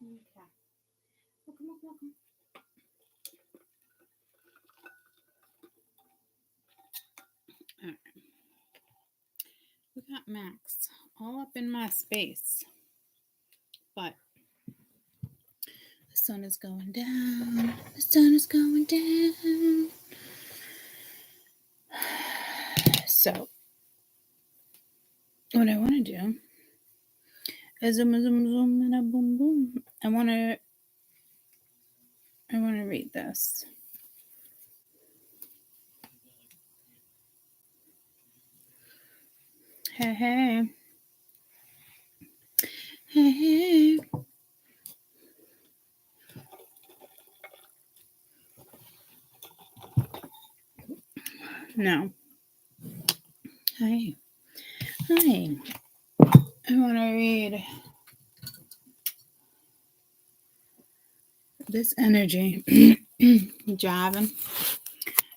Okay. Welcome, welcome, welcome. All right. We got Max all up in my space, but the sun is going down. The sun is going down. So, what I want to do is zoom, zoom, zoom, and a boom, boom. I want to read this. Hey, hey. Hey, hey. No. Hi. Hi. I want to read this energy. Driving.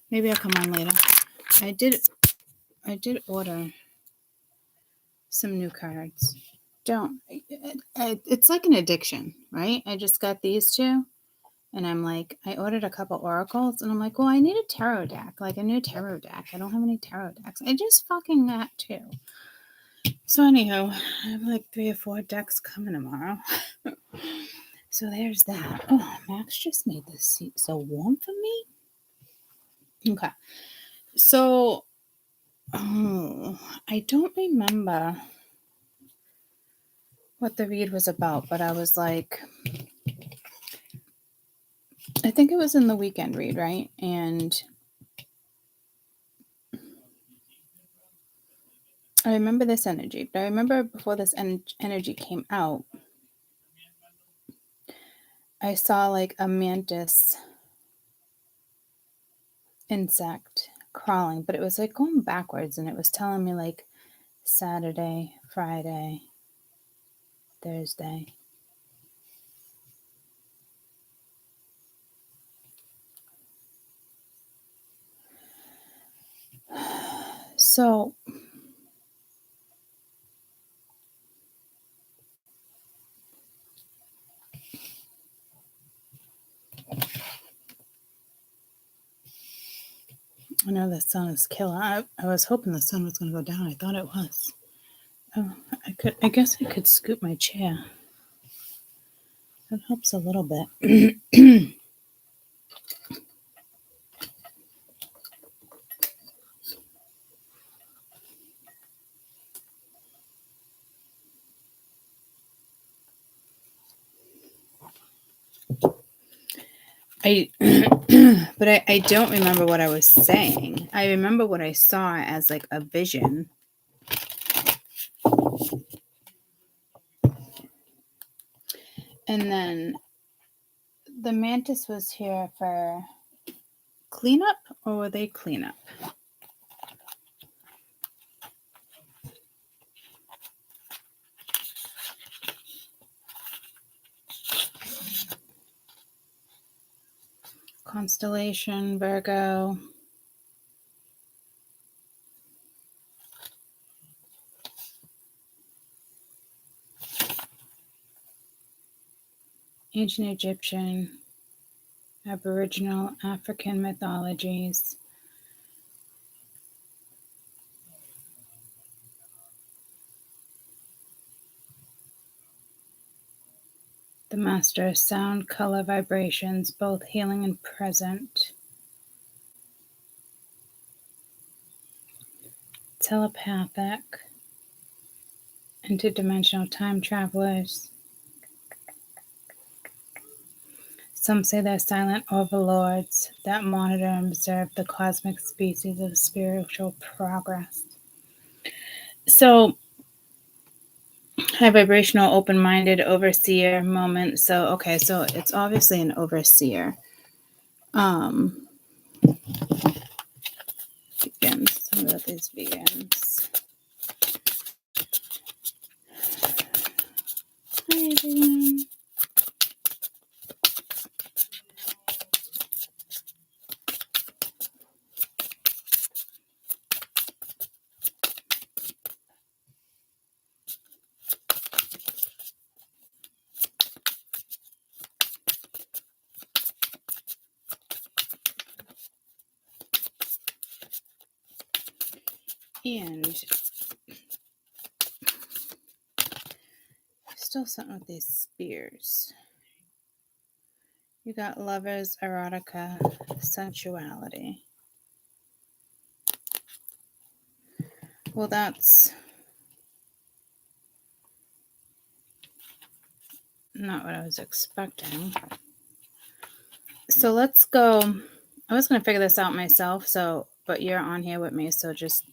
Maybe I'll come on later. I did order some new cards. It's like an addiction, right? I just got these two, and I'm like, I ordered a couple oracles, and I'm like, well, I need a tarot deck, like a new tarot deck. I don't have any tarot decks. I just fucking got two. So anyhow, I have like 3 or 4 decks coming tomorrow. So there's that. Oh, Max just made this seat so warm for me. Okay. So, I don't remember what the read was about, but I was like, I think it was in the weekend read, right? And I remember this energy, but I remember before this energy came out, I saw like a mantis insect crawling, but it was like going backwards, and it was telling me like Saturday, Friday, Thursday. So I know the sun is killer. I was hoping the sun was going to go down. I thought it was. Oh, I guess I could scoot my chair. That helps a little bit. But I don't remember what I was saying. I remember what I saw as like a vision. And then the mantis was here for cleanup, or were they cleanup? Constellation, Virgo. Ancient Egyptian, Aboriginal, African mythologies. The master of sound, color, vibrations, both healing and present. Telepathic, interdimensional time travelers. Some say they're silent overlords that monitor and observe the cosmic species of spiritual progress. So, high vibrational, open-minded overseer moment. So, okay, so it's obviously an overseer. Begins. Some of these begins. Hi, everyone. And still something with these spears. You got lovers, erotica, sensuality. Well, that's not what I was expecting. So let's go. I was going to figure this out myself, but you're on here with me, so just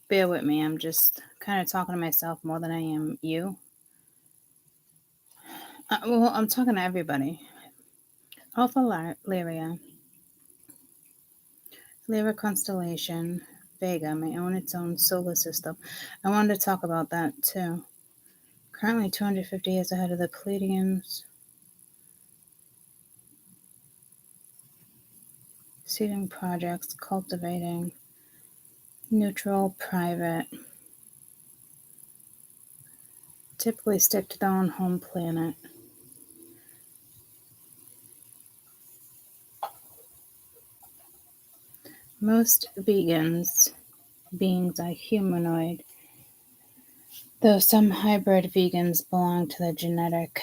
bear with me. I'm just kind of talking to myself more than I am you. Well, I'm talking to everybody. Alpha Lyria. Lyra Constellation. Vega may own its own solar system. I wanted to talk about that too. Currently 250 years ahead of the Pleiadians. Seeding projects, cultivating. Neutral, private. Typically stick to their own home planet. Most beings are humanoid, though some hybrid vegans belong to the genetic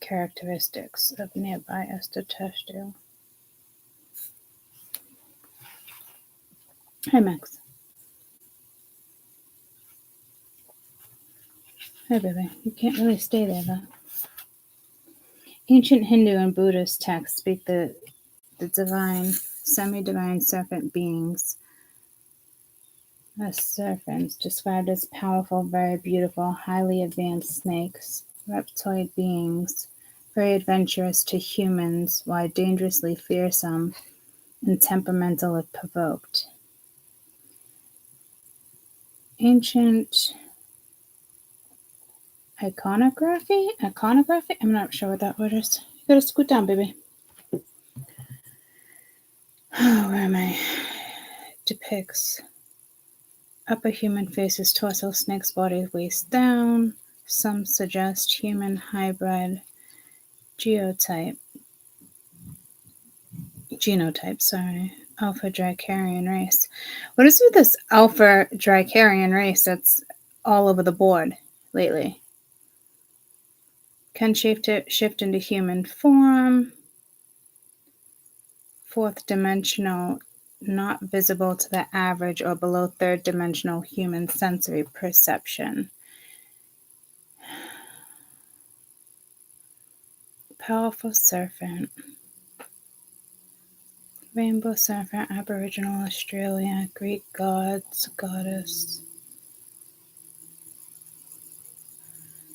characteristics of nearby extraterrestrial. Hi, Max. Hi, baby. You can't really stay there, though. Ancient Hindu and Buddhist texts speak the divine, semi-divine serpent beings as serpents, described as powerful, very beautiful, highly advanced snakes, reptoid beings, very adventurous to humans, while dangerously fearsome and temperamental if provoked. Ancient iconography? I'm not sure what that word is. You gotta scoot down, baby. Oh, where am I? Depicts upper human faces, torso, snake's body, waist down. Some suggest human hybrid genotype, alpha Dracarian race. What is with this alpha Dracarian race that's all over the board lately? Can shift into human form. Fourth dimensional, not visible to the average or below third dimensional human sensory perception. Powerful serpent. Rainbow serpent, Aboriginal Australia, Greek gods, goddess.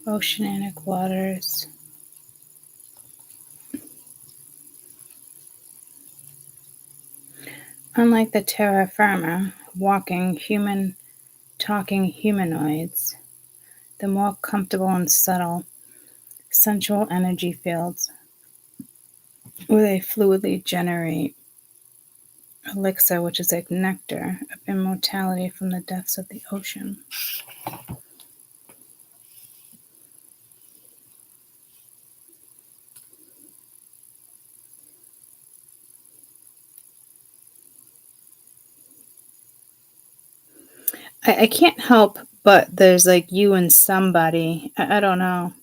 Oceanic waters. Unlike the terra firma, walking, human, talking humanoids, the more comfortable and subtle, sensual energy fields where they fluidly generate elixir, which is like nectar of immortality from the depths of the ocean. I can't help but there's like you and somebody. I don't know.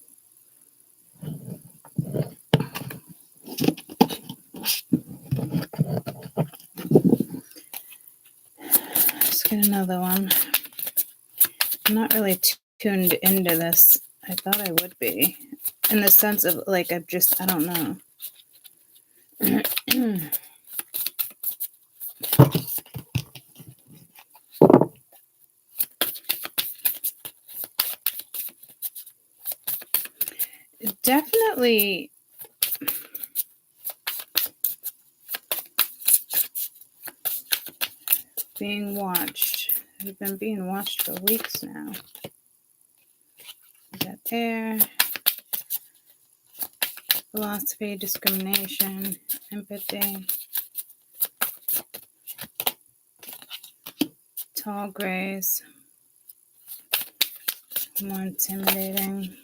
Let's get another one. I'm not really tuned into this. I thought I would be. In the sense of like, I don't know. Definitely being watched. We've been being watched for weeks now. We got there. Philosophy, discrimination, empathy. Tall grays. More intimidating.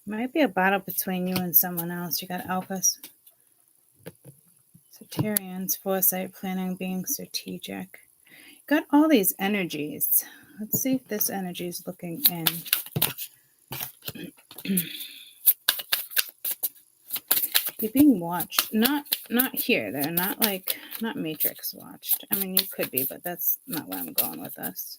Might be a battle between you and someone else. You got alphas. Sagittarians, foresight, planning, being strategic. Got all these energies. Let's see if this energy is looking in. You're being watched. Not here. They're not Matrix watched. I mean, you could be, but that's not where I'm going with this.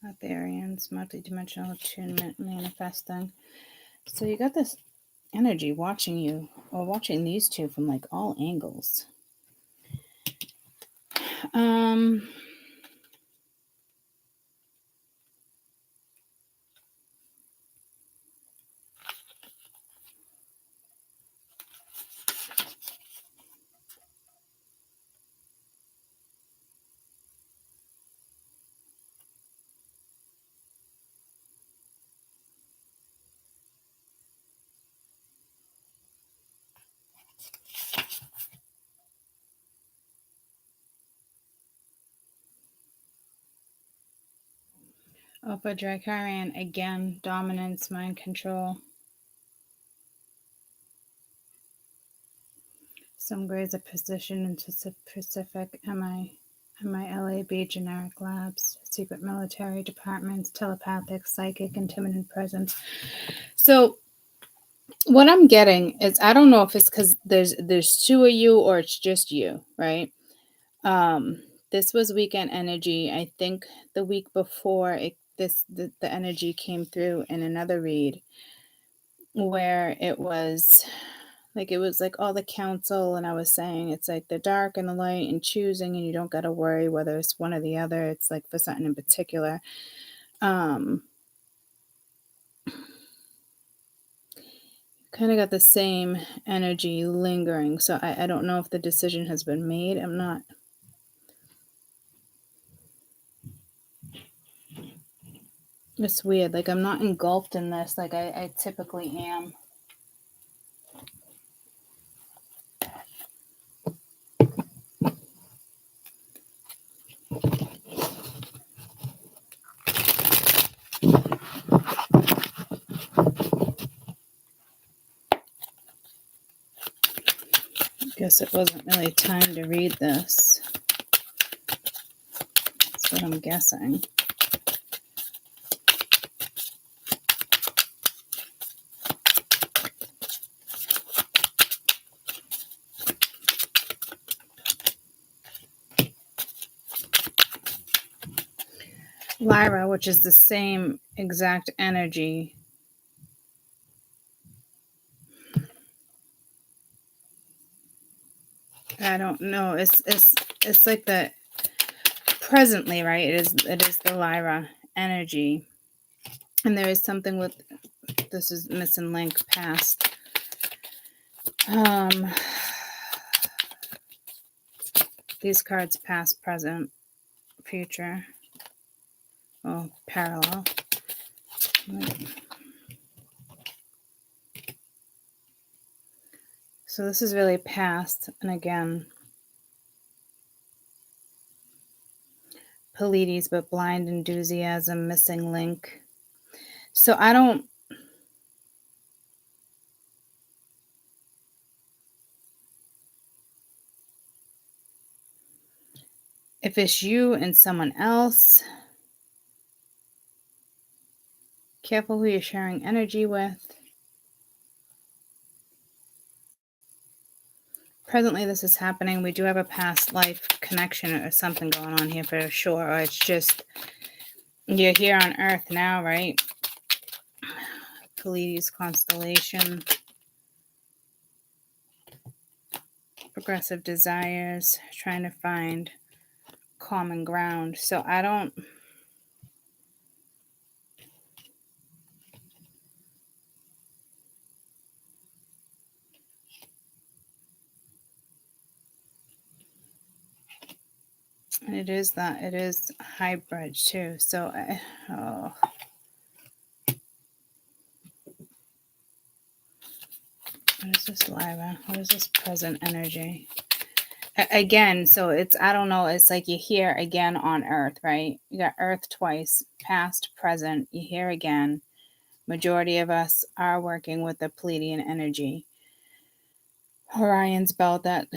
Arthurians, multidimensional attunement, manifesting. So you got this energy watching you, or watching these two from like all angles. Upper Dracarian, again, dominance, mind control. Some grades of position into Pacific, MILAB, generic labs, secret military departments, telepathic, psychic, intimidant presence. So what I'm getting is, I don't know if it's because there's two of you or it's just you, right? This was weekend energy. I think the week before the energy came through in another read where it was like all the counsel, and I was saying it's like the dark and the light and choosing, and you don't got to worry whether it's one or the other. It's like for something in particular. Kind of got the same energy lingering. So I don't know if the decision has been made. I'm not. It's weird. Like, I'm not engulfed in this like I typically am. Guess it wasn't really time to read this. That's what I'm guessing. Lyra, which is the same exact energy. I don't know. It's like the presently, right? It is the Lyra energy, and there is something with this is missing link past. These cards past, present, future. Oh, parallel. So this is really past, and again, Pleiades, but blind enthusiasm, missing link. So I don't. If it's you and someone else, careful who you're sharing energy with. Presently, this is happening. We do have a past life connection or something going on here for sure. Or it's just you're here on Earth now, right? Pleiades, Constellation, progressive desires, trying to find common ground. So I don't. And it is hybrid too. So what is this Lyra? What is this present energy? Again, so it's, I don't know, it's like you're here again on Earth, right? You got Earth twice, past, present, you're here again. Majority of us are working with the Pleiadian energy. Orion's belt, that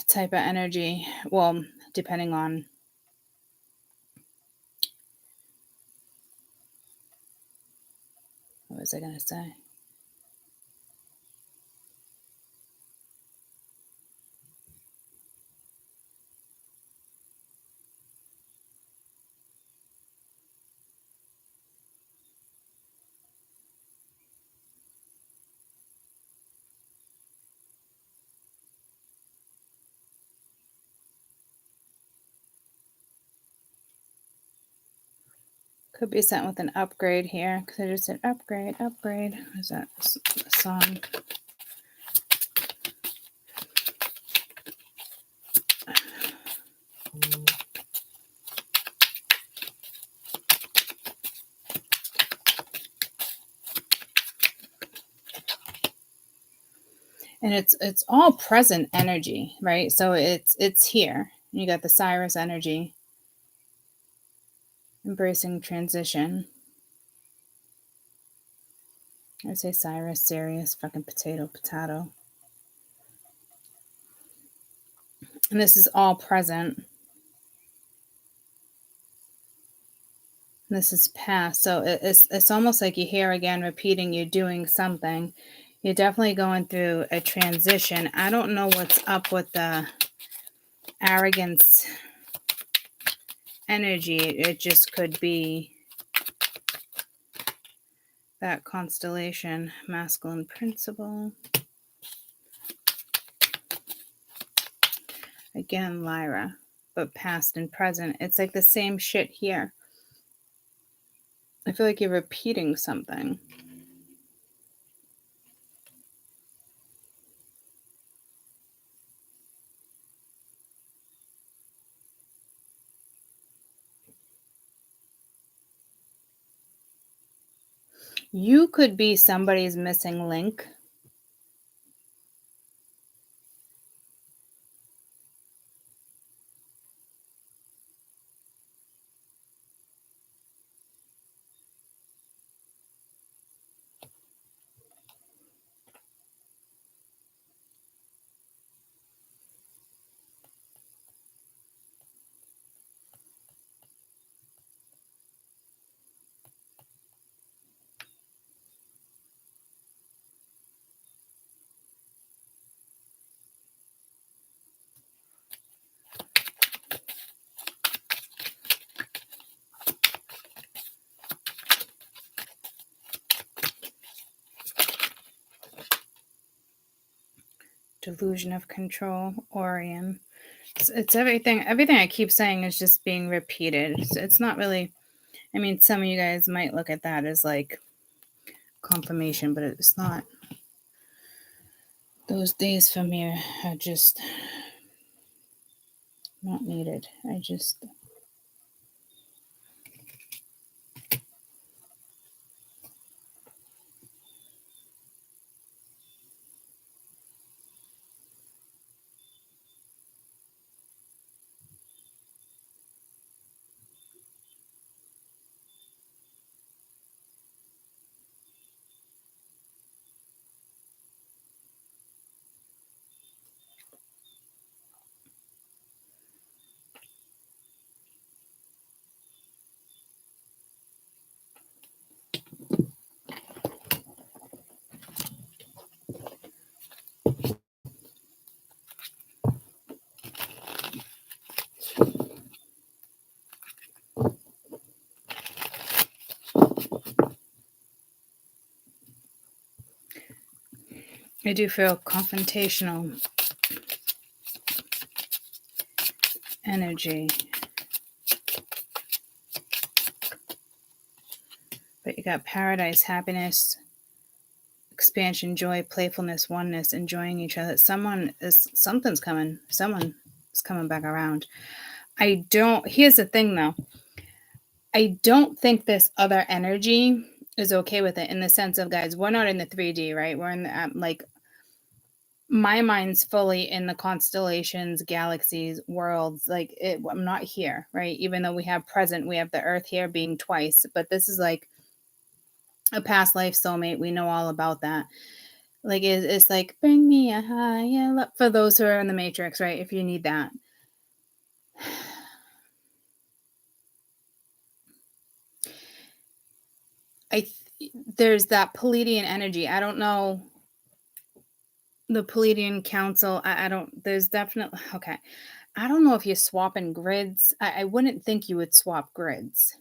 type of energy. Well, depending on, what was I going to say? Could be sent with an upgrade here, because I just said upgrade, upgrade. Is that a song? And it's all present energy, right? So it's here. You got the Cyrus energy, embracing transition. I say Cyrus, Sirius, fucking potato, potato. And this is all present. And this is past. So it's almost like you're here again, repeating, you're doing something. You're definitely going through a transition. I don't know what's up with the arrogance energy. It just could be that constellation, masculine principle. Again, Lyra, but past and present. It's like the same shit here. I feel like you're repeating something. You could be somebody's missing link. Delusion of control, Orion. It's everything. Everything I keep saying is just being repeated. It's not really, I mean, some of you guys might look at that as like confirmation, but it's not. Those days for me are just not needed. I just, I do feel confrontational energy. But you got paradise, happiness, expansion, joy, playfulness, oneness, enjoying each other. Something's coming. Someone is coming back around. Here's the thing though. I don't think this other energy is okay with it, in the sense of, guys, we're not in the 3D, right? We're in the, like, my mind's fully in the constellations, galaxies, worlds. Like I'm not here, right? Even though we have present, we have the Earth here being twice, but this is like a past life soulmate. We know all about that. Like it's like bring me a higher love for those who are in the Matrix, right? If you need that. There's that Pleiadian energy. I don't know the Pleiadian Council. I don't. There's definitely okay. I don't know if you're swapping grids. I wouldn't think you would swap grids.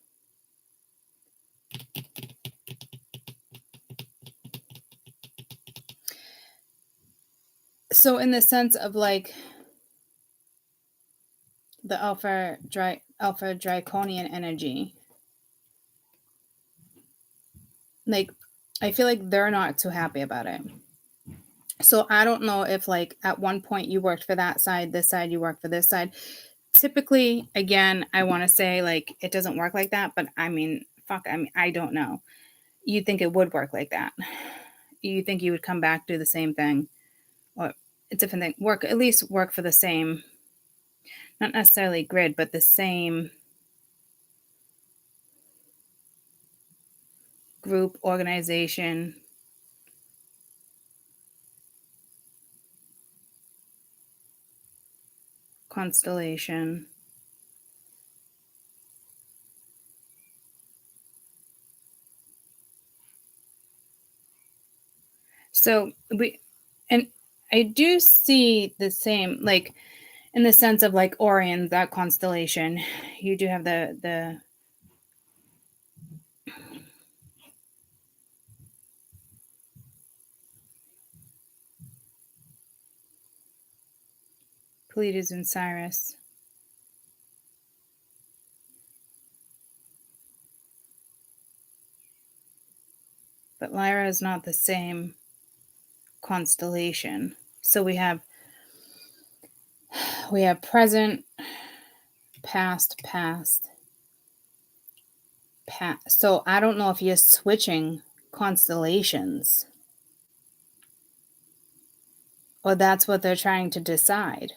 So in the sense of like the alpha draconian energy, like I feel like they're not too happy about it. So I don't know if like at one point you worked for that side, this side you work for this side. Typically, again, I want to say like it doesn't work like that, but I mean, fuck, I mean, I don't know. You think it would work like that? You think you would come back, do the same thing, or a different thing? Work at least work for the same, not necessarily grid, but the same group, organization, constellation. So and I do see the same, like in the sense of like Orion, that constellation. You do have the Pleiades and Sirius. But Lyra is not the same constellation. So we have present, past. So I don't know if you're switching constellations, or that's what they're trying to decide.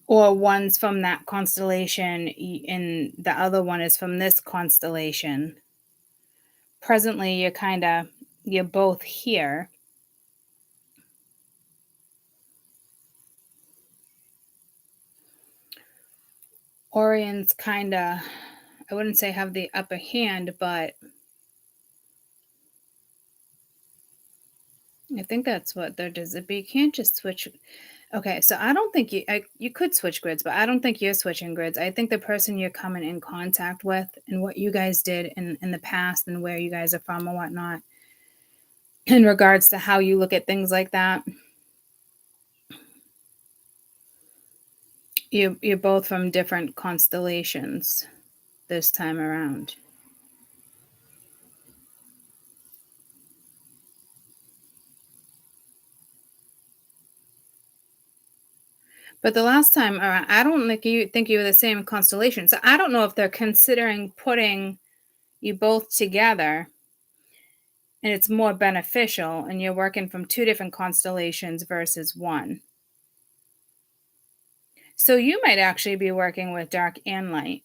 Or one's from that constellation and the other one is from this constellation. Presently, you're both here. Orion's kind of, I wouldn't say have the upper hand, but I think that's what there does. But you can't just switch. Okay, so I don't think you could switch grids, but I don't think you're switching grids. I think the person you're coming in contact with and what you guys did in the past and where you guys are from and whatnot, in regards to how you look at things like that, you're both from different constellations this time around. But the last time around, I don't think you were the same constellation. So I don't know if they're considering putting you both together and it's more beneficial and you're working from two different constellations versus one. So you might actually be working with dark and light.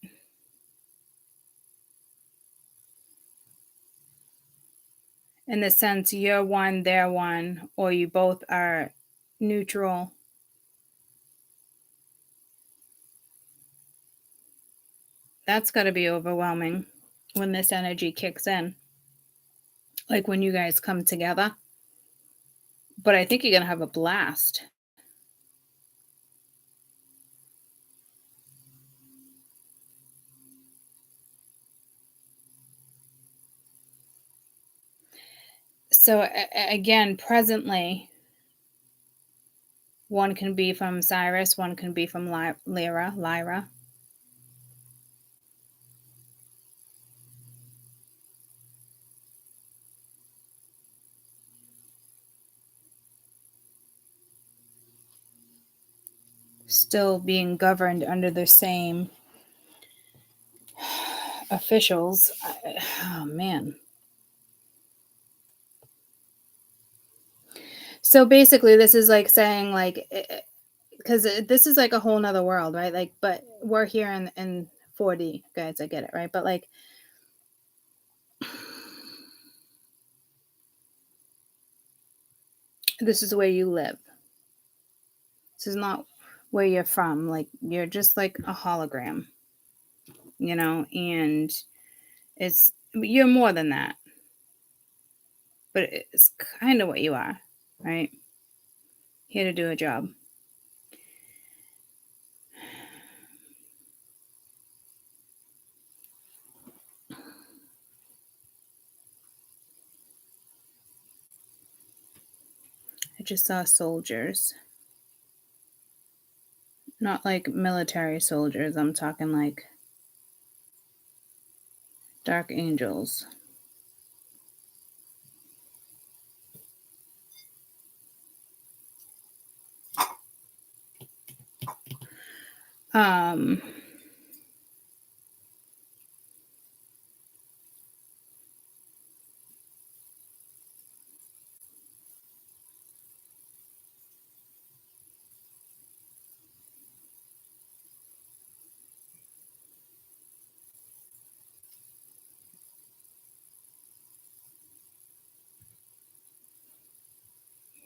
In the sense you're one, they're one, or you both are neutral. That's got to be overwhelming when this energy kicks in. Like when you guys come together. But I think you're going to have a blast. So again, presently, one can be from Cyrus, one can be from Lyra. Still being governed under the same officials. Oh man. So basically, this is like saying, like, because this is like a whole nother world, right? Like, but we're here in 4D, guys. I get it, right? But like, this is where you live. This is not where you're from. Like, you're just like a hologram, you know, and you're more than that. But it's kind of what you are, right? Here to do a job. I just saw soldiers. Not like military soldiers. I'm talking like dark angels.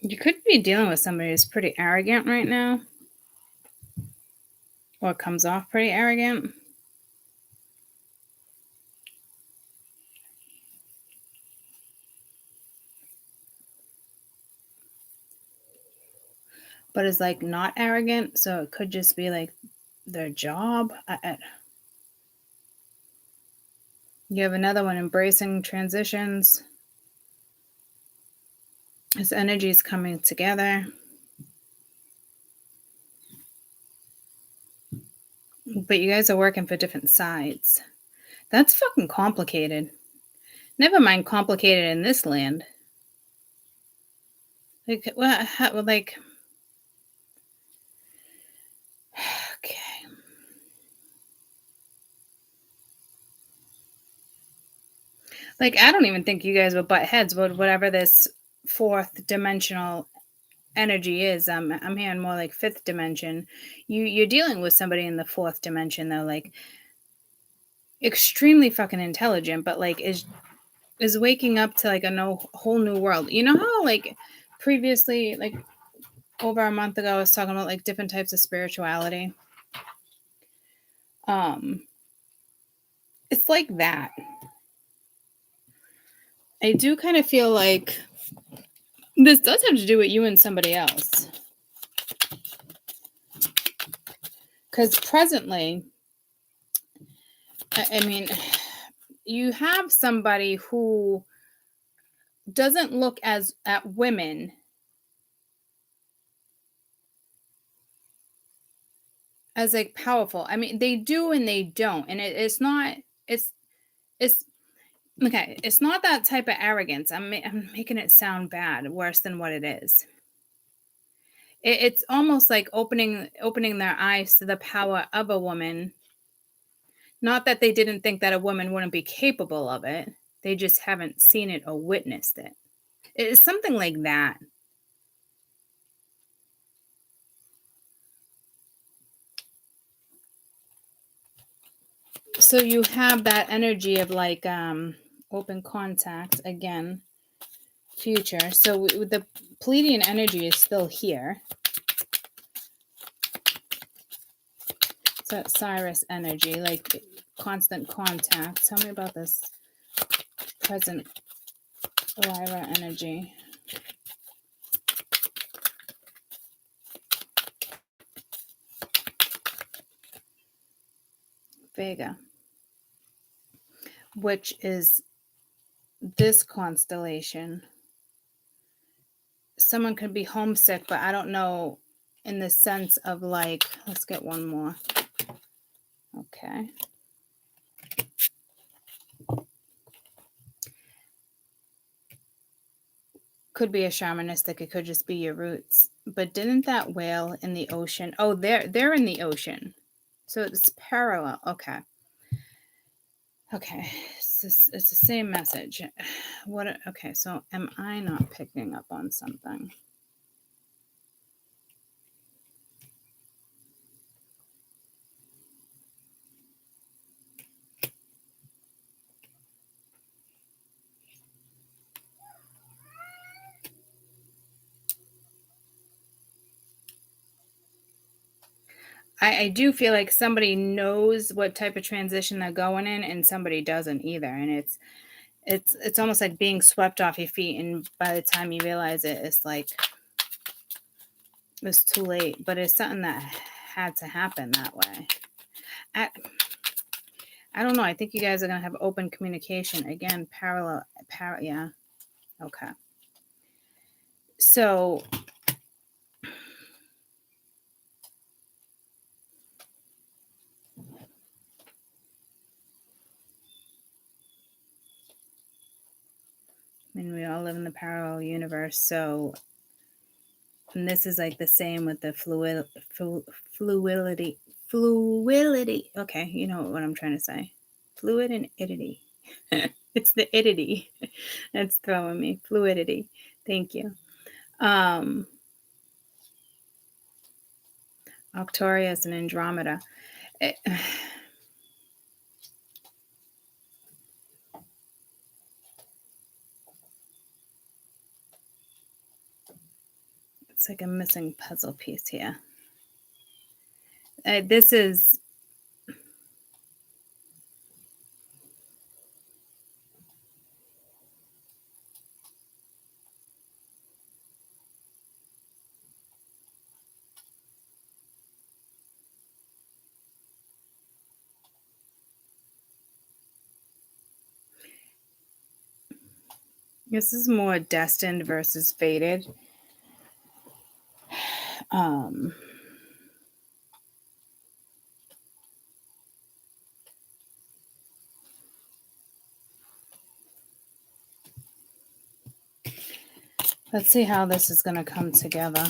You could be dealing with somebody who's pretty arrogant right now, or comes off pretty arrogant. But is like not arrogant, so it could just be like their job. You have another one, embracing transitions. This energy is coming together. But you guys are working for different sides. That's fucking complicated. Never mind complicated in this land. Like, like, okay. Like, I don't even think you guys would butt heads with whatever this fourth dimensional energy is. I'm hearing more like fifth dimension. You're dealing with somebody in the fourth dimension though, like extremely fucking intelligent, but like is waking up to like a whole new world. You know how like previously, like over a month ago, I was talking about like different types of spirituality. It's like that. I do kind of feel like this does have to do with you and somebody else. Because presently, I mean, you have somebody who doesn't look at women as like powerful. I mean, they do and they don't. And it's not, it's okay. It's not that type of arrogance. I'm making it sound bad, worse than what it is. It's almost like opening their eyes to the power of a woman. Not that they didn't think that a woman wouldn't be capable of it. They just haven't seen it or witnessed it. It's something like that. So you have that energy of like open contact again, future. So the Pleiadian energy is still here. It's that Cyrus energy, like constant contact. Tell me about this present Lyra energy. Vega, which is this constellation. Someone could be homesick, but I don't know in the sense of like, let's get one more. Okay. Could be a shamanistic, it could just be your roots. But didn't that whale in the ocean? Oh, they're in the ocean. So it's parallel. Okay. Okay. It's the same message. Okay, so am I not picking up on something? I do feel like somebody knows what type of transition they're going in, and somebody doesn't either. And it's almost like being swept off your feet, and by the time you realize it, it's like it's too late. But it's something that had to happen that way. I don't know. I think you guys are gonna have open communication again. Yeah. Okay. So I mean, we all live in the parallel universe. So, and this is like the same with the fluidity. Fluidity. Okay, you know what I'm trying to say. Fluid and idity. It's the idity that's throwing me. Fluidity. Thank you. Arcturus and Andromeda. It's like a missing puzzle piece here. This is more destined versus fated. Let's see how this is going to come together.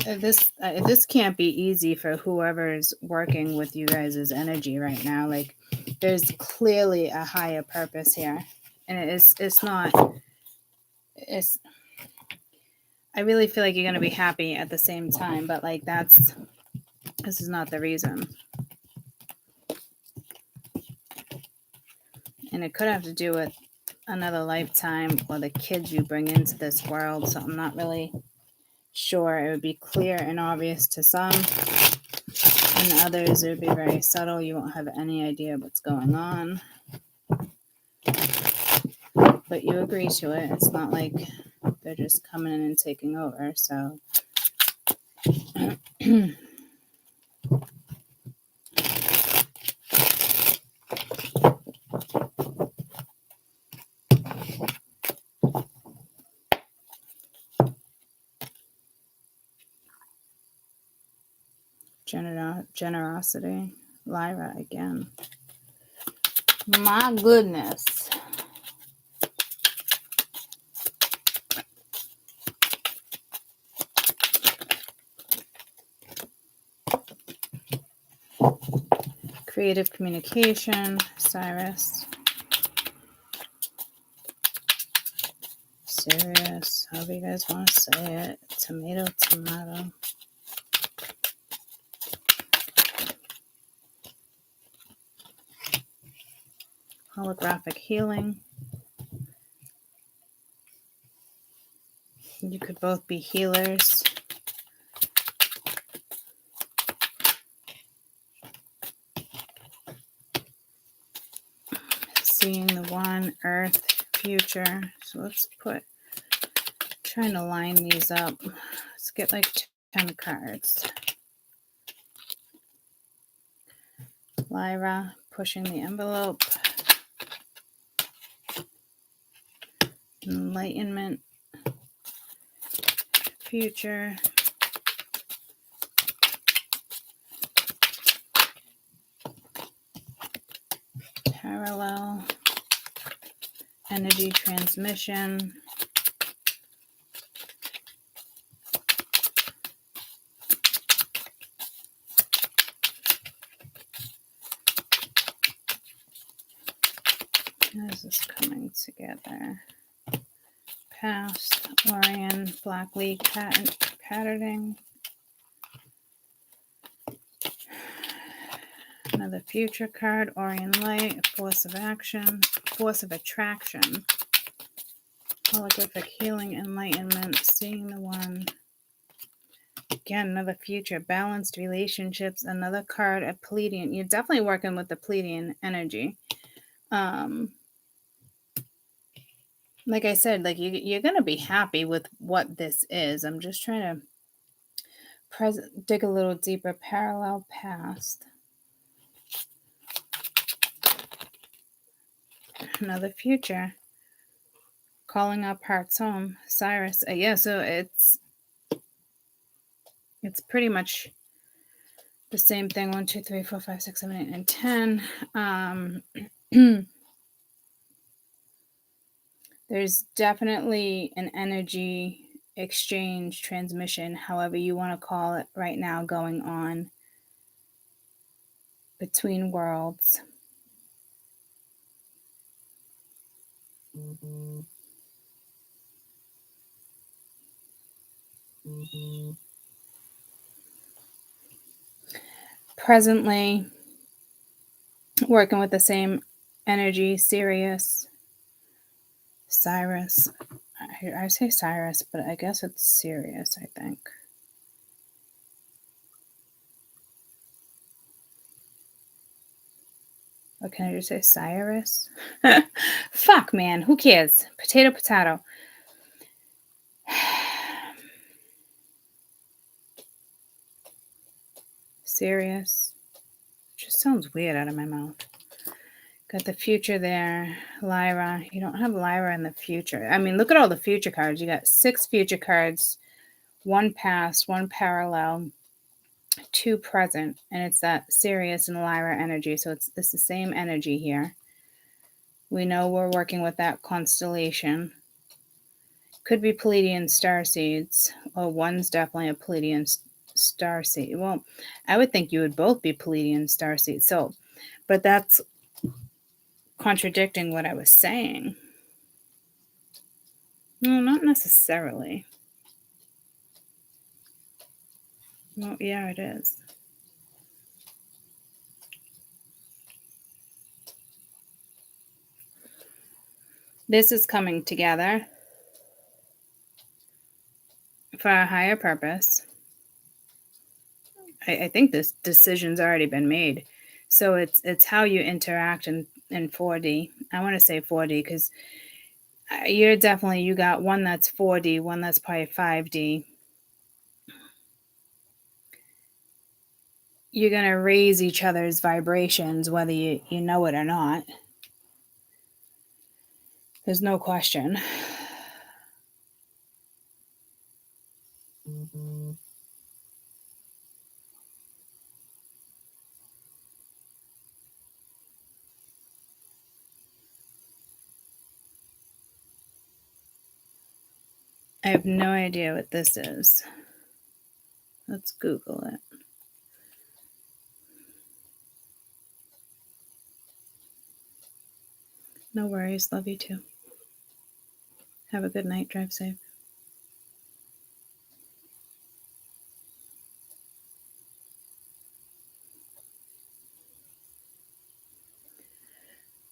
This can't be easy for whoever's working with you guys' energy right now. Like, there's clearly a higher purpose here, and it's not. I really feel like you're going to be happy at the same time, but like this is not the reason. And it could have to do with another lifetime or the kids you bring into this world. So I'm not really sure. It would be clear and obvious to some, and others it would be very subtle. You won't have any idea what's going on, but you agree to it. It's not like they're just coming in and taking over. So generosity. Lyra again. My goodness. Creative communication, Cyrus. Serious, however you guys want to say it. Tomato. Holographic healing. You could both be healers. Seeing the one, Earth, future. So let's trying to line these up. Let's get like 10 cards. Lyra, pushing the envelope. Enlightenment. Future. Parallel. Energy transmission. How is this coming together? Past, Orion, Black League patterning. Another future card, Orion Light, force of action, force of attraction. Holographic healing, enlightenment, seeing the one. Again, another future, balanced relationships, another card, a Pleiadian. You're definitely working with the Pleiadian energy. Like I said, like you're going to be happy with what this is. I'm just trying to dig a little deeper. Parallel past. Another future. Calling up hearts home. Cyrus. Yeah, so it's pretty much the same thing. 1, 2, 3, 4, 5, 6, 7, 8, and 10. There's definitely an energy exchange, transmission, however you want to call it, right now going on between worlds. Presently, working with the same energy, Sirius, Cyrus. I say Cyrus, but I guess it's Sirius, I think. Or can I just say Cyrus? Fuck, man. Who cares? Potato, potato. Sirius. Just sounds weird out of my mouth. Got the future there. Lyra. You don't have Lyra in the future. I mean, look at all the future cards. You got 6 future cards, 1 past, 1 parallel, 2 present, and it's that Sirius and Lyra energy. So it's the same energy here. We know we're working with that constellation. Could be Pleiadian star seeds. Oh, one's definitely a Pleiadian star seed. Well, I would think you would both be Pleiadian star seeds. So, but that's contradicting what I was saying. No, not necessarily. Well, yeah, it is. This is coming together for a higher purpose. I think this decision's already been made. So it's how you interact in 4D. I want to say 4D because you got one that's 4D, one that's probably 5D. You're going to raise each other's vibrations, whether you know it or not. There's no question. I have no idea what this is. Let's Google it. No worries. Love you too. Have a good night. Drive safe.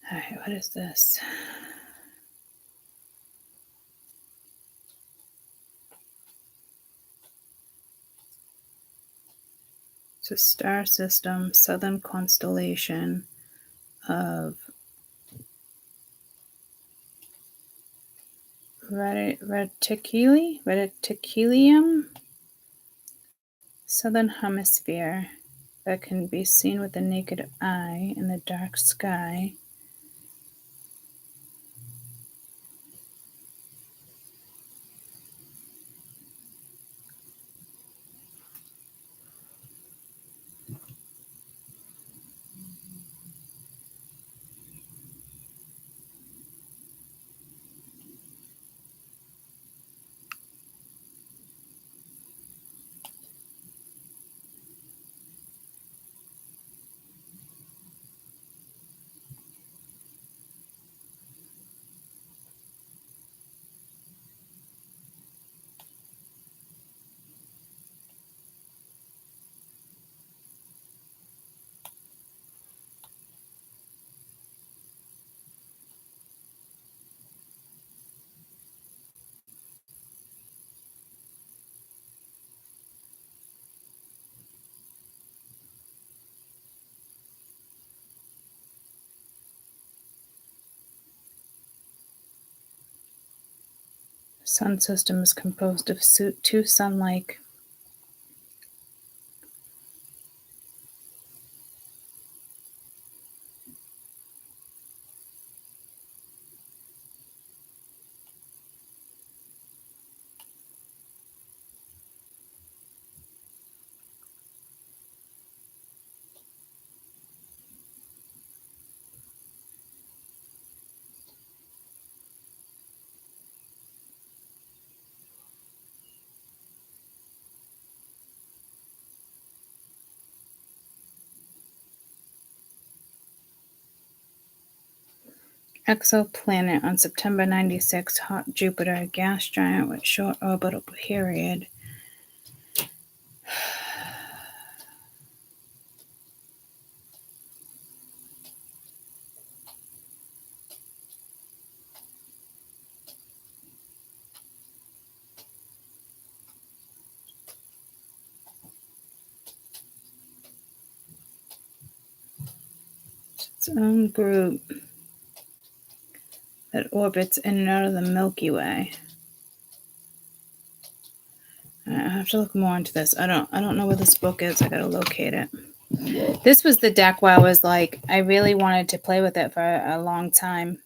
All right, what is this? It's a star system, southern constellation of Reticulum, southern hemisphere, that can be seen with the naked eye in the dark sky. Sun system is composed of two sun-like exoplanet on September 96, hot Jupiter gas giant with short orbital period. Its own group that orbits in and out of the Milky Way. I have to look more into this. I don't know where this book is. I gotta locate it. This was the deck where I was like, I really wanted to play with it for a long time.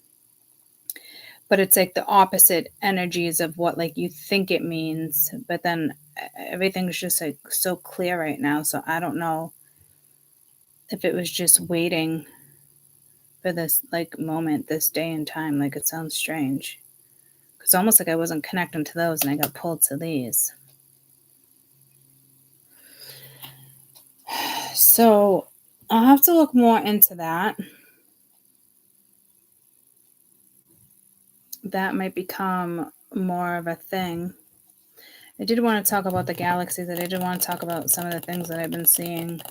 But it's like the opposite energies of what like you think it means. But then everything's just like so clear right now. So I don't know if it was just waiting for this like moment, this day and time. Like it sounds strange. It's almost like I wasn't connecting to those and I got pulled to these. So I'll have to look more into that. That might become more of a thing. I did want to talk about the galaxies. I did want to talk about some of the things that I've been seeing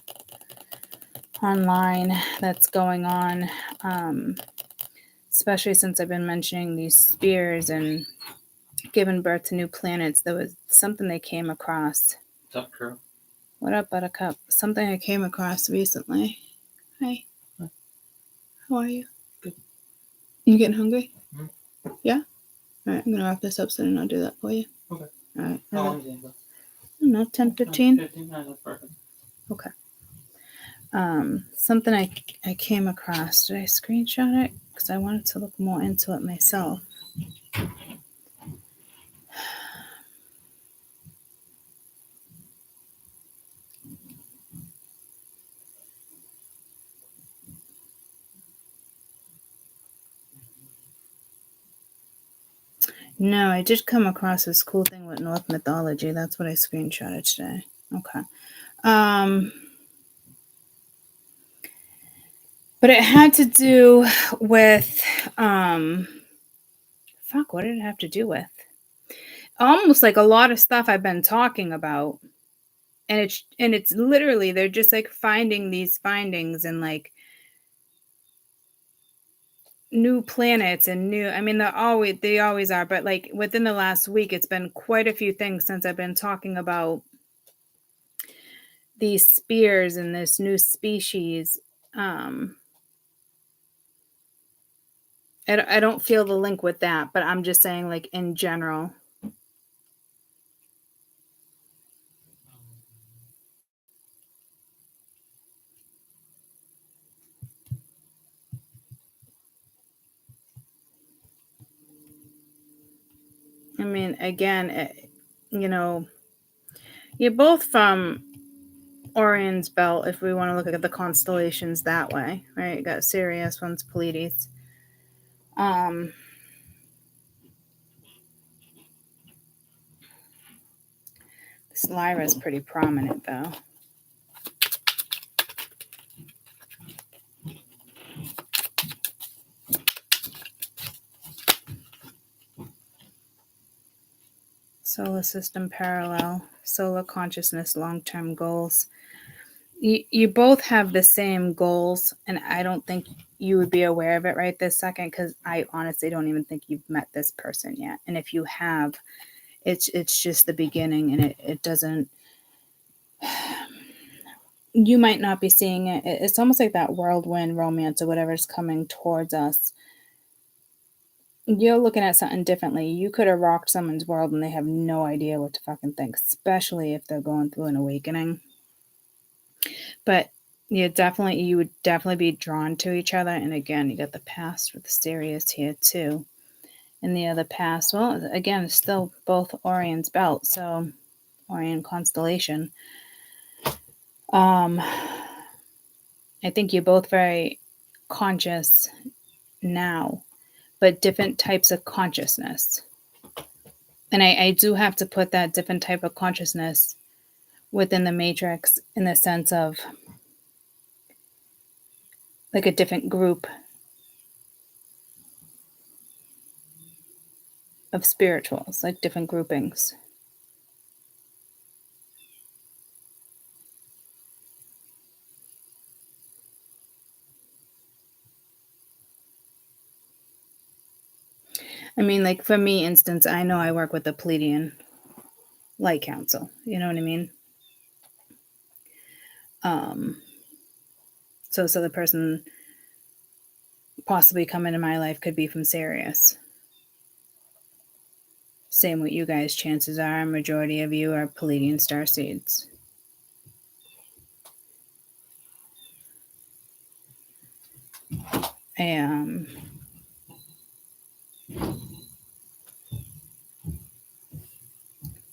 online that's going on, especially since I've been mentioning these spheres and giving birth to new planets. There was something they came across. What's up, girl? What up, Buttercup? Something I came across recently. Hi. Hi. How are you? Good. You getting hungry? Mm-hmm. Yeah? All right, I'm going to wrap this up so then I'll do that for you. Okay. All right. How long is it? I don't know, 10, 15? 15? No, that's perfect. Okay. Something I came across. Did I screenshot it? Because I wanted to look more into it myself. No, I did come across this cool thing with Norse mythology. That's what I screenshotted today. Okay. But it had to do with what did it have to do with? Almost like a lot of stuff I've been talking about. And it's literally they're just like finding these findings and like new planets and new, I mean they always are, but like within the last week it's been quite a few things since I've been talking about these spears and this new species. I don't feel the link with that, but I'm just saying like in general. I mean, again, you're both from Orion's belt, if we want to look at the constellations that way, right? You got Sirius, one's Pleiades. This Lyra is pretty prominent, though. Solar system parallel, solar consciousness, long-term goals. You both have the same goals, and I don't think you would be aware of it right this second because I honestly don't even think you've met this person yet. And if you have, it's just the beginning, and it doesn't. You might not be seeing it. It's almost like that whirlwind romance or whatever's coming towards us you're looking at something differently. You could have rocked someone's world and they have no idea what to fucking think, especially if they're going through an awakening. But you would definitely be drawn to each other. And again, you got the past with the Sirius here too. And the other past, well, again, it's still both Orion's belt, so Orion constellation. I think you're both very conscious now, but different types of consciousness. And I do have to put that different type of consciousness within the matrix in the sense of like a different group of spirituals, like different groupings. I mean, like for me, instance, I know I work with the Pleiadian Light Council. You know what I mean? So the person possibly coming in my life could be from Sirius. Same with you guys. Chances are, a majority of you are Pleiadian starseeds.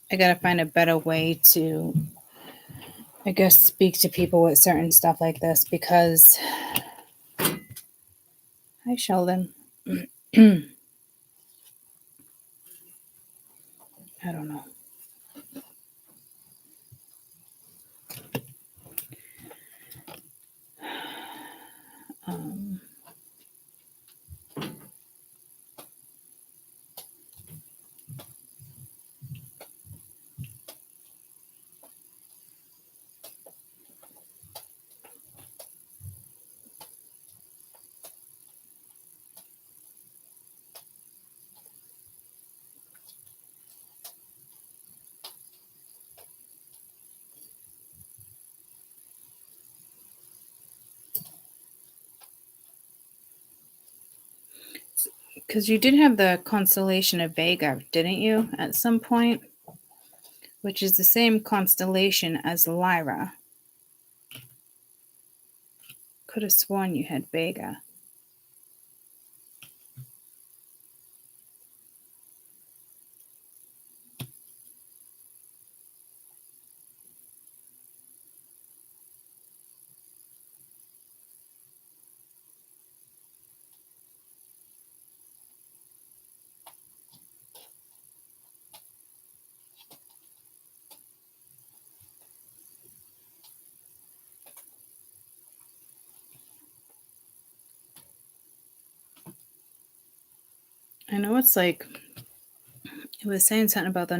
I gotta find a better way to, I guess, speak to people with certain stuff like this because. Hi, Sheldon. I don't know. Because you did have the constellation of Vega, didn't you, at some point? Which is the same constellation as Lyra. Could have sworn you had Vega. I know it's like, it was saying something about the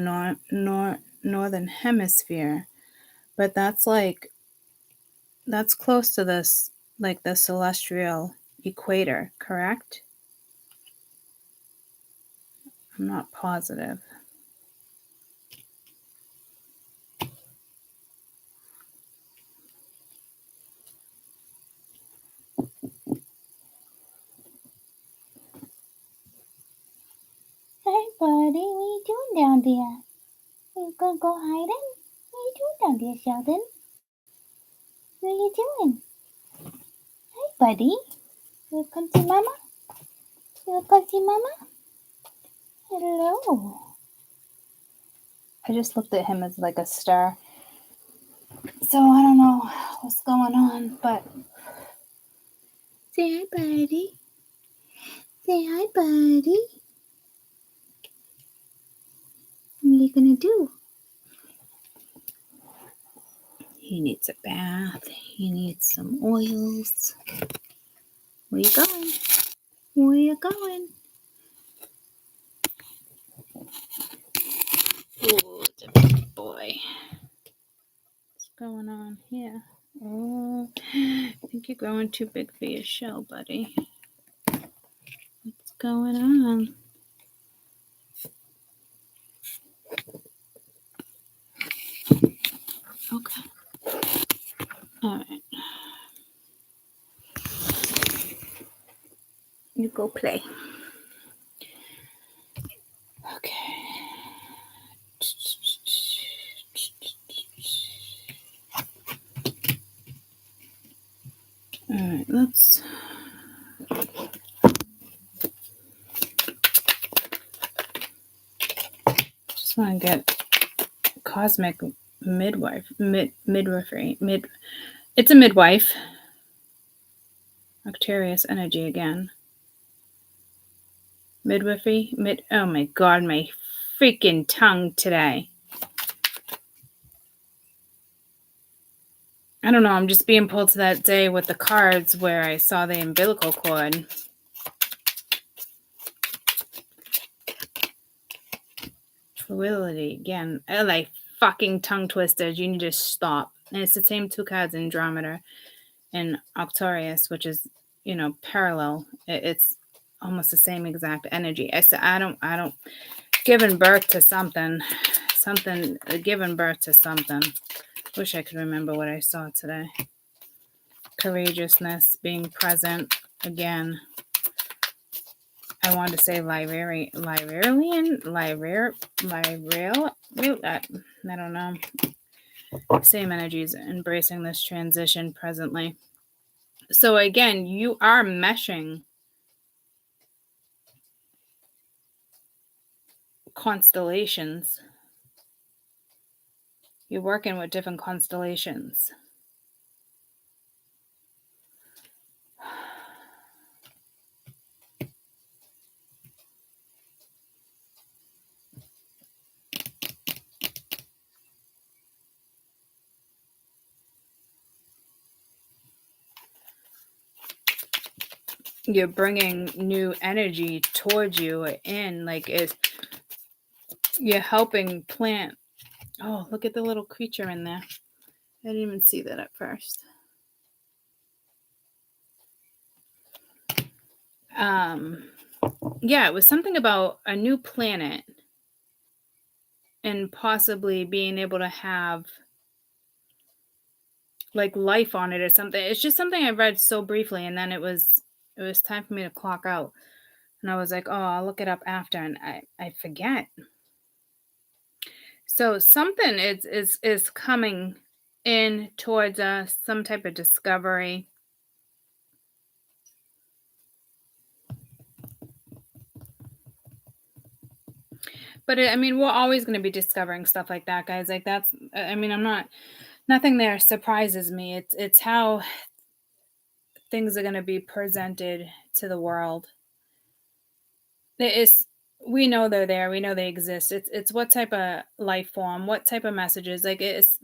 northern hemisphere, but that's like, that's close to this, like the celestial equator, correct? I'm not positive. Hey, buddy, what are you doing down there? You gonna go hiding? What are you doing down there, Sheldon? What are you doing? Hey, buddy. You come see Mama? You come see Mama? Hello. I just looked at him as like a star. So I don't know what's going on, but say hi, buddy. Say hi, buddy. What are you gonna do? He needs a bath. He needs some oils. Where you going? Where you going? Oh, it's a big boy. What's going on here? Oh, I think you're growing too big for your shell, buddy. What's going on? Okay. All right. You go play. All right, let's. Just want to get cosmic midwifery. It's a midwife. Octarius energy again. Midwifery. Oh my god, my freaking tongue today. I don't know, I'm just being pulled to that day with the cards where I saw the umbilical cord. Fluidity again. I like fucking tongue twisters. You need to stop. And it's the same two cards in Andromeda and Octarius, which is, parallel. It's almost the same exact energy. I don't giving birth to something, giving birth to something. Wish I could remember what I saw today. Courageousness, being present again. I want to say I don't know. Same energies, embracing this transition presently. So again, you are meshing constellations. You're working with different constellations. You're bringing new energy towards you in, like you're helping plant. Oh, look at the little creature in there. I didn't even see that at first. Yeah, it was something about a new planet and possibly being able to have like life on it or something. It's just something I read so briefly, and then it was time for me to clock out. And I was like, oh, I'll look it up after, and I forget. So something is coming in towards us, some type of discovery. But we're always going to be discovering stuff like that, guys. Like that's, nothing there surprises me. It's how things are going to be presented to the world. We know they're there. We know they exist. It's what type of life form, what type of messages. Like it's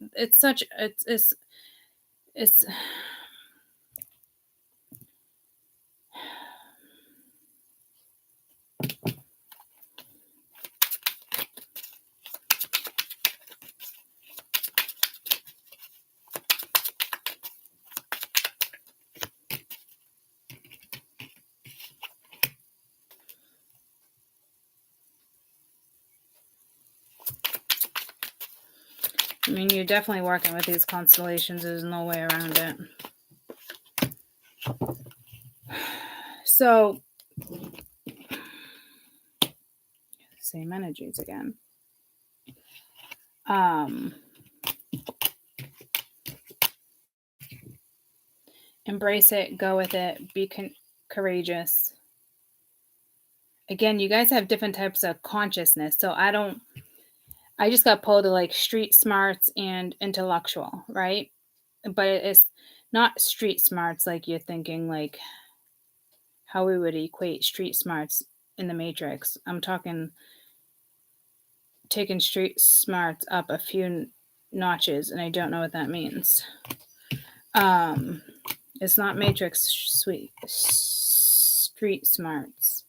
you're definitely working with these constellations. There's no way around it. So, same energies again. Embrace it, go with it, be courageous. Again, you guys have different types of consciousness. So I just got pulled to like street smarts and intellectual, right? But it's not street smarts like you're thinking, like how we would equate street smarts in the Matrix. I'm talking taking street smarts up a few notches, and I don't know what that means. It's not Matrix street smarts.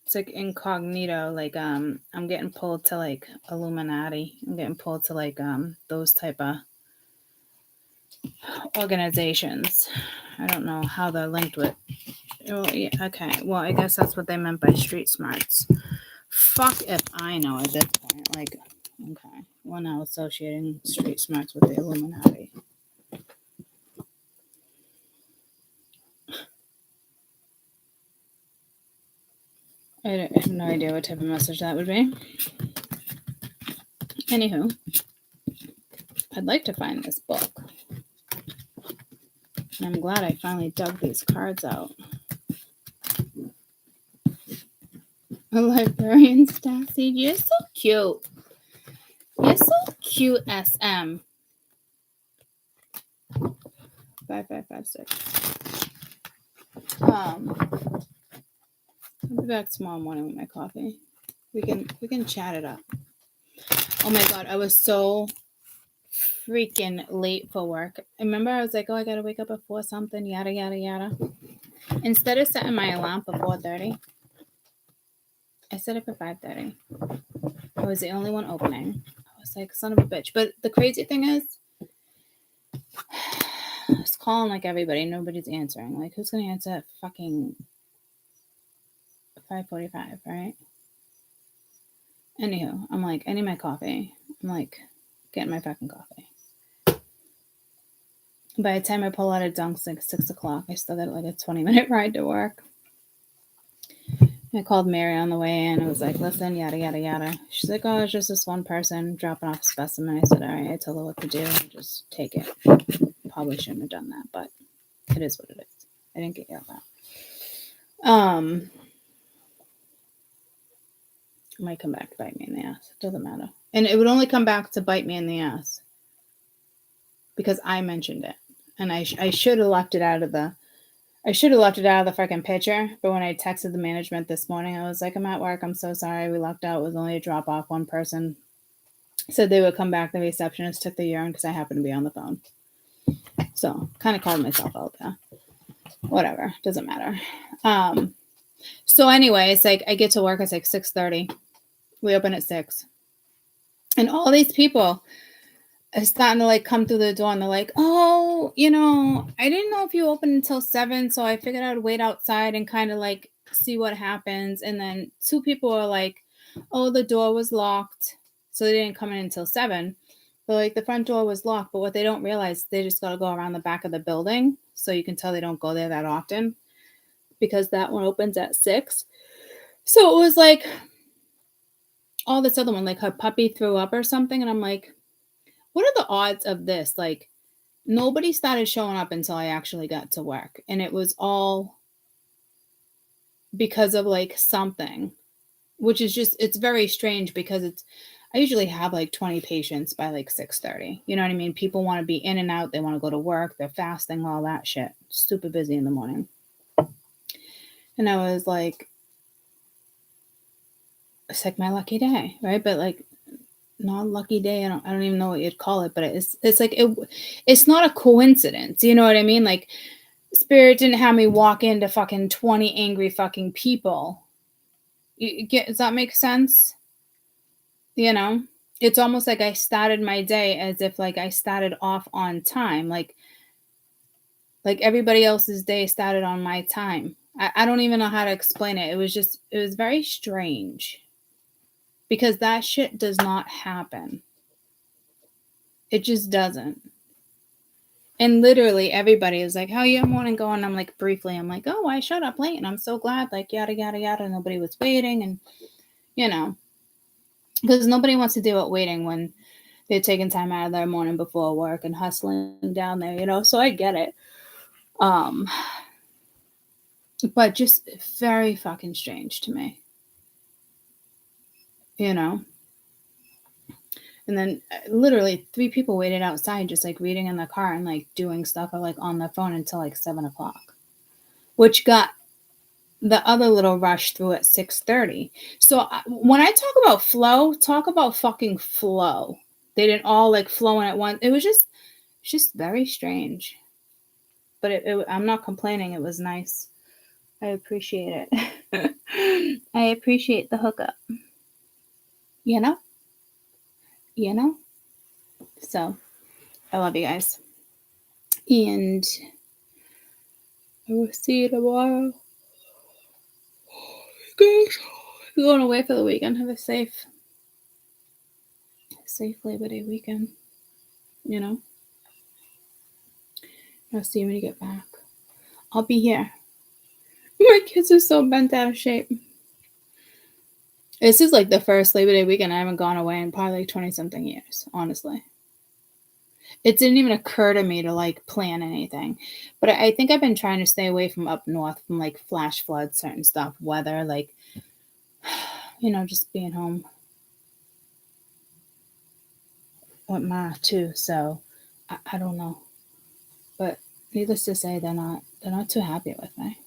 It's like incognito, like I'm getting pulled to like Illuminati. I'm getting pulled to like those type of organizations. I don't know how they're linked with. Oh yeah, okay. Well, I guess that's what they meant by street smarts. Fuck if I know at this point. Like, okay, we're now associating street smarts with the Illuminati. I have no idea what type of message that would be. Anywho, I'd like to find this book. And I'm glad I finally dug these cards out. A librarian Stassi, you're so cute. You're so cute, SM. 5556. I'll be back tomorrow morning with my coffee. We can chat it up. Oh my god, I was so freaking late for work. I remember I was like, oh, I gotta wake up at 4 something, yada yada yada. Instead of setting my alarm for 4:30, I set it for 5:30. I was the only one opening. I was like, son of a bitch. But the crazy thing is, I was calling like everybody, nobody's answering. Like, who's gonna answer at fucking 5:45, right? Anywho, I'm like, I need my coffee. I'm like, getting my fucking coffee. By the time I pull out of Dunk's like 6 o'clock, I still got like a 20-minute ride to work. I called Mary on the way in. I was like, listen, yada, yada, yada. She's like, oh, it's just this one person dropping off a specimen. I said, all right. I told her what to do. Just take it. Probably shouldn't have done that, but it is what it is. I didn't get yelled at. It might come back to bite me in the ass. It doesn't matter. And it would only come back to bite me in the ass because I mentioned it. And I should have left it out of the freaking picture. But when I texted the management this morning, I was like, I'm at work. I'm so sorry. We lucked out. It was only a drop off. One person said they would come back. The receptionist took the urine because I happened to be on the phone. So kind of called myself out there. Whatever. Doesn't matter. So anyway, it's like I get to work. It's like 6:30. We open at 6. And all these people are starting to like come through the door and they're like, oh, I didn't know if you opened until 7, so I figured I'd wait outside and kind of like see what happens. And then 2 people are like, oh, the door was locked, so they didn't come in until 7. But like the front door was locked, but what they don't realize, they just got to go around the back of the building, so you can tell they don't go there that often because that one opens at 6. So it was like all this other one, like her puppy threw up or something, and I'm like, what are the odds of this? Like, nobody started showing up until I actually got to work. And it was all because of like something, which is just, it's very strange because I usually have like 20 patients by like 6:30. You know what I mean? People want to be in and out. They want to go to work. They're fasting, all that shit. Super busy in the morning. And I was like, it's like my lucky day, right? But like, not a lucky day. I don't even know what you'd call it, but it's like it's not a coincidence. You know what I mean? Like, Spirit didn't have me walk into fucking 20 angry fucking people. Does that make sense? It's almost like I started my day as if like I started off on time, like everybody else's day started on my time. I don't even know how to explain it. It was very strange. Because that shit does not happen. It just doesn't. And literally everybody is like, how your morning going? I'm like, briefly, I'm like, oh, I showed up late and I'm so glad, like, yada, yada, yada. Nobody was waiting. And, because nobody wants to deal with waiting when they're taking time out of their morning before work and hustling down there, so I get it. But just very fucking strange to me. And then literally 3 people waited outside just like reading in the car and like doing stuff or like on their phone until like 7 o'clock, which got the other little rush through at 6:30. So when I talk about flow, talk about fucking flow. They didn't all like flow in at once. It was just very strange. But I'm not complaining. It was nice. I appreciate it. I appreciate the hookup. So I love you guys. And I will see you tomorrow. Guys, you're going away for the weekend. Have a safe Labor Day weekend. I'll see you when you get back. I'll be here. My kids are so bent out of shape. This is like the first Labor Day weekend I haven't gone away in probably like 20-something years, honestly. It didn't even occur to me to like plan anything. But I think I've been trying to stay away from up north from like flash floods, certain stuff, weather, like, just being home with Ma too. So I don't know. But needless to say, they're not too happy with me.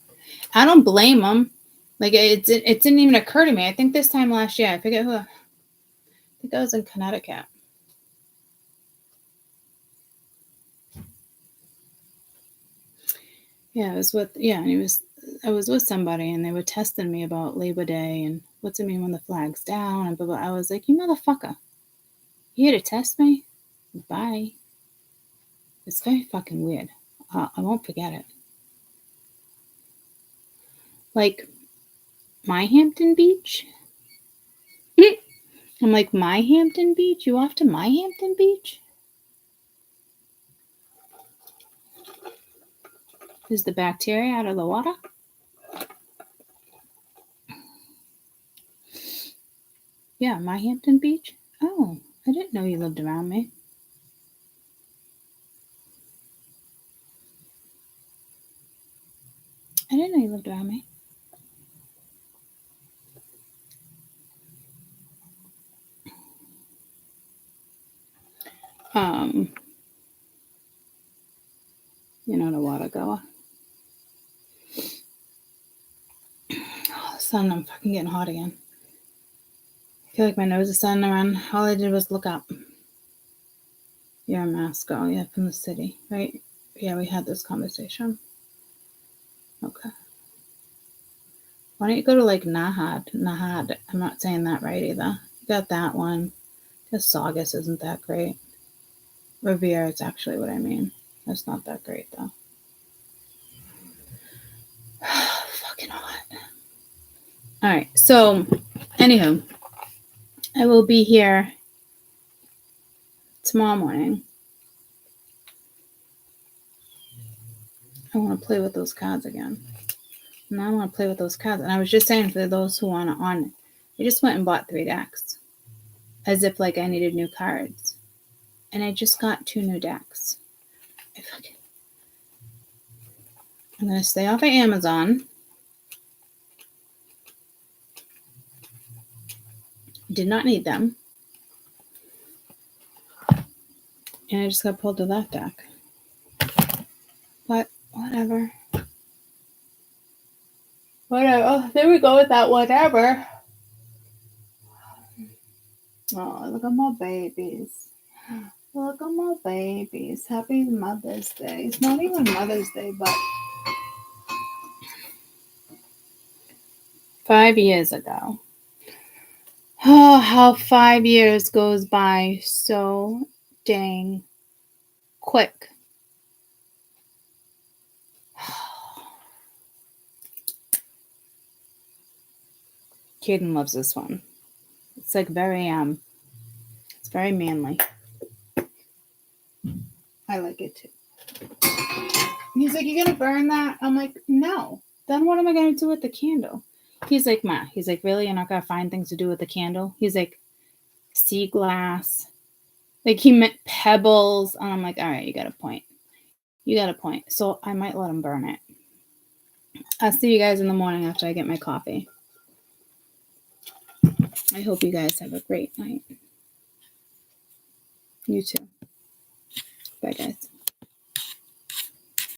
I don't blame them. Like it didn't even occur to me. I think this time last year, I forget who. I think I was in Connecticut. Yeah, I was I was with somebody and they were testing me about Labor Day and what's it mean when the flag's down and blah blah. I was like, you motherfucker, you here to test me? Bye. It's very fucking weird. I won't forget it. Like my Hampton Beach. I'm like, my Hampton Beach? You off to my Hampton Beach? Is the bacteria out of the water? Yeah, my Hampton Beach? Oh, I didn't know you lived around me. I didn't know you lived around me. The water goer. Oh, sun, I'm fucking getting hot again. I feel like my nose is starting to run. All I did was look up. You're a mask girl. Yeah, from the city, right? Yeah, we had this conversation. Okay. Why don't you go to like Nahad? I'm not saying that right either. You got that one. Just Saugus isn't that great. Riviera is actually what I mean. That's not that great though. Fucking hot. Alright, so anywho, I will be here tomorrow morning. I want to play with those cards again. And I want to play with those cards. And I was just saying for those who want on, I just went and bought 3 decks. As if like I needed new cards. And I just got 2 new decks. I'm going to stay off of Amazon. Did not need them. And I just got pulled to that deck. But whatever. Whatever. Oh, there we go with that whatever. Oh, look at my babies. Look at my babies. Happy Mother's Day. It's not even Mother's Day, but 5 years ago. Oh, how 5 years goes by so dang quick. Caden loves this one. It's like very it's very manly. I like it too. He's like, you gonna burn that? I'm like, no. Then what am I gonna do with the candle? He's like, Ma. He's like, really? You're not gonna find things to do with the candle? He's like, sea glass. Like he meant pebbles. And I'm like, all right, you got a point. You got a point. So I might let him burn it. I'll see you guys in the morning after I get my coffee. I hope you guys have a great night. You too. Bye, guys.